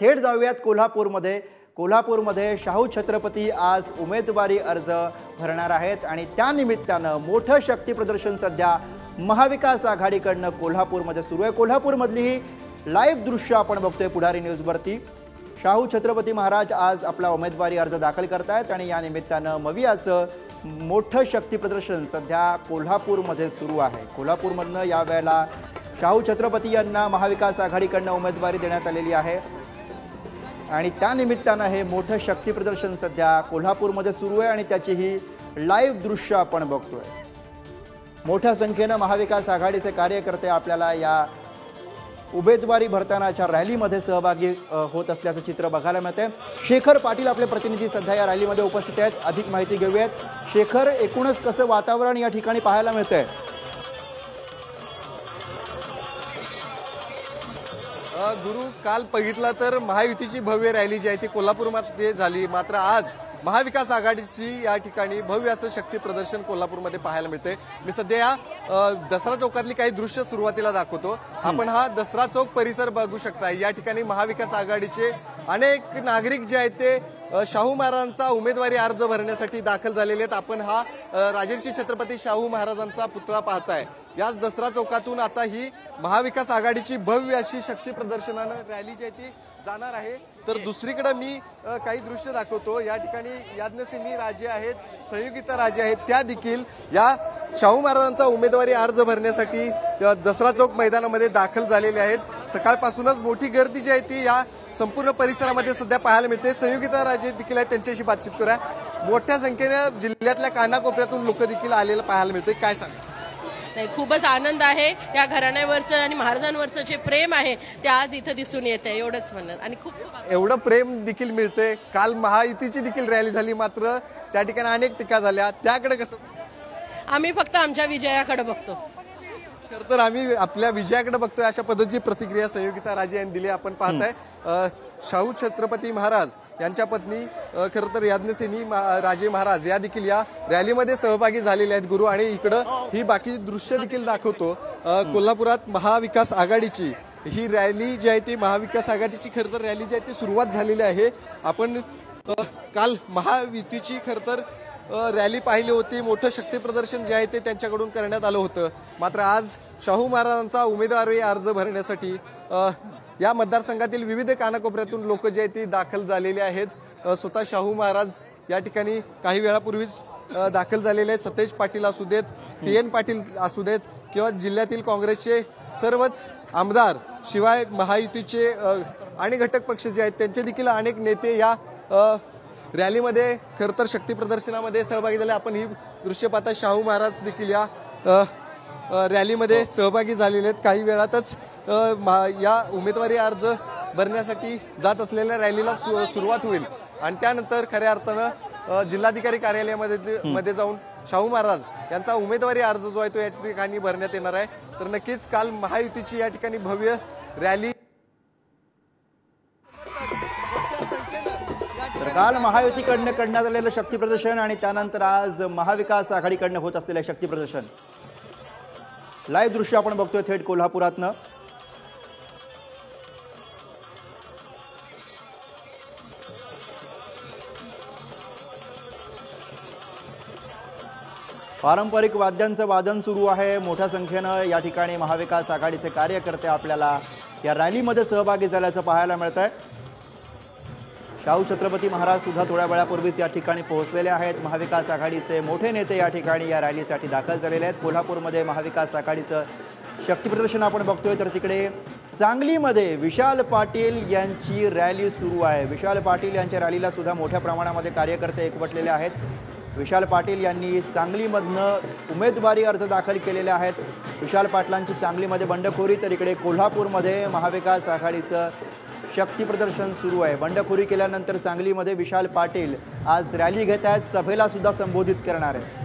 थेट जाऊयात कोल्हापूरमध्ये शाहू छत्रपती आज उमेदवारी अर्ज भरणार आहेत आणि त्या निमित्तानं मोठं शक्ती प्रदर्शन सध्या महाविकास आघाडीकडनं कोल्हापूरमध्ये सुरू आहे। कोल्हापूरमधली ही लाईव्ह दृश्य आपण बघतोय पुढारी न्यूजवरती। शाहू छत्रपती महाराज आज आपला उमेदवारी अर्ज दाखल करतायत आणि या निमित्तानं मवियाचं मोठं शक्ती प्रदर्शन सध्या कोल्हापूरमध्ये सुरू आहे। कोल्हापूरमधनं या वेळेला शाहू छत्रपती यांना महाविकास आघाडीकडनं उमेदवारी देण्यात आलेली आहे आणि त्या निमित्तानं हे मोठं शक्ती प्रदर्शन सध्या कोल्हापूरमध्ये सुरू आहे आणि त्याची ही लाईव्ह दृश्य आपण बघतोय। मोठ्या संख्येनं महाविकास आघाडीचे कार्यकर्ते आपल्याला या उमेदवारी भरतानाच्या रॅलीमध्ये सहभागी होत असल्याचं चित्र बघायला मिळतंय। शेखर पाटील आपले प्रतिनिधी सध्या या रॅलीमध्ये उपस्थित आहेत। अधिक माहिती घेऊयात। शेखर, एकूणच कसं वातावरण या ठिकाणी पाहायला मिळतंय? गुरु, काल बघितला तर महायुतीची भव्य रॅली जी आहे ती कोल्हापूरमध्ये झाली, मात्र आज महाविकास आघाडीची या ठिकाणी भव्य असं शक्ती प्रदर्शन कोल्हापूरमध्ये पाहायला मिळते। मी सध्या या दसरा चौकातली काही दृश्य सुरुवातीला दाखवतो। आपण हा दसरा चौक परिसर बघू शकता। या ठिकाणी महाविकास आघाडीचे अनेक नागरिक जे आहेत ते शाहू महाराजांचा उमेदवारी अर्ज भरण्यासाठी दाखल झालेले आहेत। आपण हा राजर्षी छत्रपती शाहू महाराजांचा पुतळा पाहताय। याच दसरा चौकातून आता ही महाविकास आघाडीची भव्य अशी शक्ती प्रदर्शनानं रॅली जी आहे ती जाणार आहे। तर दुसरीकडे मी काही दृश्य दाखवतो। या ठिकाणी याज्ञसेनी राजे आहेत, संयोगिता राजे आहेत, त्या देखील या शाहू महाराजांचा उमेदवारी अर्ज भरण्यासाठी दसरा चौक मैदानामध्ये दाखल झालेले आहेत। सकाळपासूनच मोठी गर्दी जी आहे ती या संपूर्ण परिसरामध्ये सध्या पाहायला मिळते। संयोगिता राजे देखील आहेत, त्यांच्याशी बातचीत करूया। मोठ्या संख्येने जिल्ह्यातल्या कानाकोपऱ्यातून लोक देखील आलेलं पाहायला मिळते, काय सांगा? नाही, खूपच आनंद आहे। या घराण्यावरचं आणि महाराजांवरचं जे प्रेम आहे ते आज इथं दिसून येतंय, एवढंच म्हणत। आणि खूप एवढं प्रेम देखील मिळते। काल महायुतीची देखील रॅली झाली, मात्र त्या ठिकाणी अनेक टीका झाल्या, त्याकडे कसं? आम्ही फक्त आमच्या विजयाकडे बघतो। खरं तर आम्ही आपल्या विजयाकडे बघतोय, अशा पद्धतीची प्रतिक्रिया संयोगिता राजे यांनी दिली। आपण पाहताय शाहू छत्रपती महाराज यांच्या पत्नी खरं तर याज्ञसेनी राजे महाराज या देखील या रॅलीमध्ये सहभागी झालेले आहेत गुरु। आणि इकडं ही बाकी दृश्य देखील दाखवतो। कोल्हापुरात महाविकास आघाडीची ही रॅली जी आहे ती महाविकास आघाडीची खरं तर रॅली जी आहे ती सुरुवात झालेली आहे। आपण काल महायुतीची खरं तर रॅली पाहिली होती, मोठं शक्ती प्रदर्शन जे आहे ते त्यांच्याकडून करण्यात आलं होतं, मात्र आज शाहू महाराजांचा उमेदवारी अर्ज भरण्यासाठी या मतदारसंघातील विविध कानाकोपऱ्यातून लोक जे आहेत ती दाखल झालेले आहेत। स्वतः शाहू महाराज या ठिकाणी काही वेळापूर्वीच दाखल झालेले आहेत। सतेज पाटील असू देत, TN पाटील असू देत किंवा जिल्ह्यातील काँग्रेसचे सर्वच आमदार, शिवाय महायुतीचे आणि घटक पक्ष जे आहेत त्यांचे देखील अनेक नेते या रॅलीमध्ये खरं तर शक्ती प्रदर्शनामध्ये सहभागी झाले। आपण ही दृश्य पाहता, शाहू महाराज देखील या रॅलीमध्ये सहभागी झालेले आहेत। काही वेळातच या उमेदवारी अर्ज भरण्यासाठी जात असलेल्या रॅलीला सुरुवात होईल आणि त्यानंतर खऱ्या अर्थानं जिल्हाधिकारी कार्यालयामध्ये जाऊन शाहू महाराज यांचा उमेदवारी अर्ज जो आहे तो या ठिकाणी भरण्यात येणार आहे। तर नक्कीच काल महायुतीची या ठिकाणी भव्य रॅली, काल महायुतीकडनं करण्यात आलेलं शक्ती प्रदर्शन आणि त्यानंतर आज महाविकास आघाडीकडनं होत असलेलं शक्ती प्रदर्शन लाईव्ह दृश्य आपण बघतोय थेट कोल्हापुरातनं। पारंपरिक वाद्यांचं वादन सुरू आहे। मोठ्या संख्येनं या ठिकाणी महाविकास आघाडीचे कार्यकर्ते आपल्याला या रॅलीमध्ये सहभागी झाल्याचं पाहायला मिळतंय। शाहू छत्रपती महाराज सुद्धा थोड्या वेळापूर्वीच या ठिकाणी पोहोचलेले आहेत। महाविकास आघाडीचे मोठे नेते या ठिकाणी या रॅलीसाठी दाखल झालेले आहेत। कोल्हापूरमध्ये महाविकास आघाडीचं शक्ती प्रदर्शन आपण बघतोय, तर तिकडे सांगलीमध्ये विशाल पाटील यांची रॅली सुरू आहे। विशाल पाटील यांच्या रॅलीला सुद्धा मोठ्या प्रमाणामध्ये कार्यकर्ते एकवटलेले आहेत। विशाल पाटील यांनी सांगलीमधनं उमेदवारी अर्ज दाखल केलेले आहेत। विशाल पाटलांची सांगलीमध्ये बंडखोरी, तर इकडे कोल्हापूरमध्ये महाविकास आघाडीचं शक्ती प्रदर्शन सुरू आहे। बंडखोरी केल्यानंतर सांगलीमध्ये विशाल पाटील आज रॅली घेत आहेत, सभेला सुद्धा संबोधित करणार आहेत।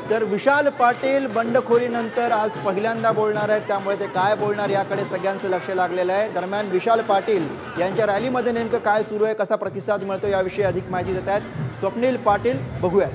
तर विशाल पाटील बंडखोरीनंतर आज पहिल्यांदा बोलणार आहेत, त्यामुळे ते काय बोलणार याकडे सगळ्यांचं लक्ष लागलेलं आहे। दरम्यान विशाल पाटील यांच्या रॅलीमध्ये नेमकं काय सुरू आहे, कसा प्रतिसाद मिळतो याविषयी अधिक माहिती देत आहेत स्वप्नील पाटील, बघूया।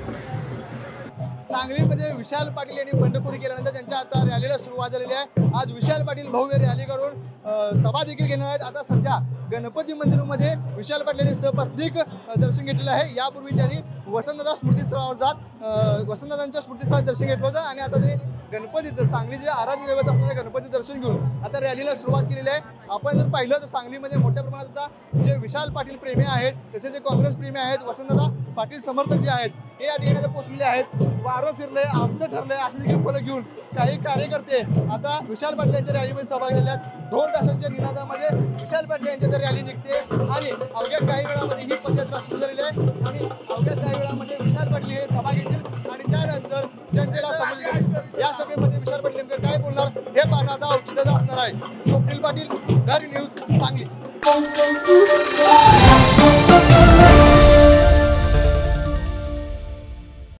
सांगलीमध्ये विशाल पाटील यांनी बंडखोरी केल्यानंतर त्यांच्या आता रॅलीला सुरुवात झालेली आहे। आज विशाल पाटील भव्य रॅली काढून सभा देखील घेणार आहेत। आता सध्या गणपती मंदिरामध्ये विशाल पाटील यांनी सपत्नीक दर्शन घेतलेलं आहे। यापूर्वी त्यांनी वसंतदादा स्मृतीस्थळावर जात वसंतदादांच्या स्मृतीस्थळात दर्शन घेतलं होतं आणि आता त्यांनी गणपतीचं सांगलीचे आराध्य दैवत असणारे गणपती दर्शन घेऊन आता रॅलीला सुरुवात केलेली आहे। आपण जर पाहिलं तर सांगलीमध्ये मोठ्या प्रमाणात आता जे विशाल पाटील प्रेमी आहेत तसेच जे काँग्रेस प्रेमी आहेत वसंतदादा पाटील समर्थक जे आहेत हे या ठिकाणी पोहोचलेले आहेत। वारं फिरलंय आमचं ठरलंय असे देखील फलक घेऊन काही कार्यकर्ते आता विशाल पाटील यांच्या रॅलीमध्ये सहभागी झाले आहेत। ढोल ताशांच्या निनादामध्ये विशाल पाटील यांच्या तर रॅली निघते आणि अवघ्या काही वेळामध्ये ही पदयात्रा सुरू झालेली आहे आणि अवघ्या काही वेळामध्ये विशाल पाटील हे सभा घेतील आणि त्यानंतर जनतेला संबोधित करतील। या सभेमध्ये विशाल पाटील नेमकं काय बोलणार हे पाहणं आता औचित्याचं असणार आहे। स्वप्नील पाटील, धारी न्यूज,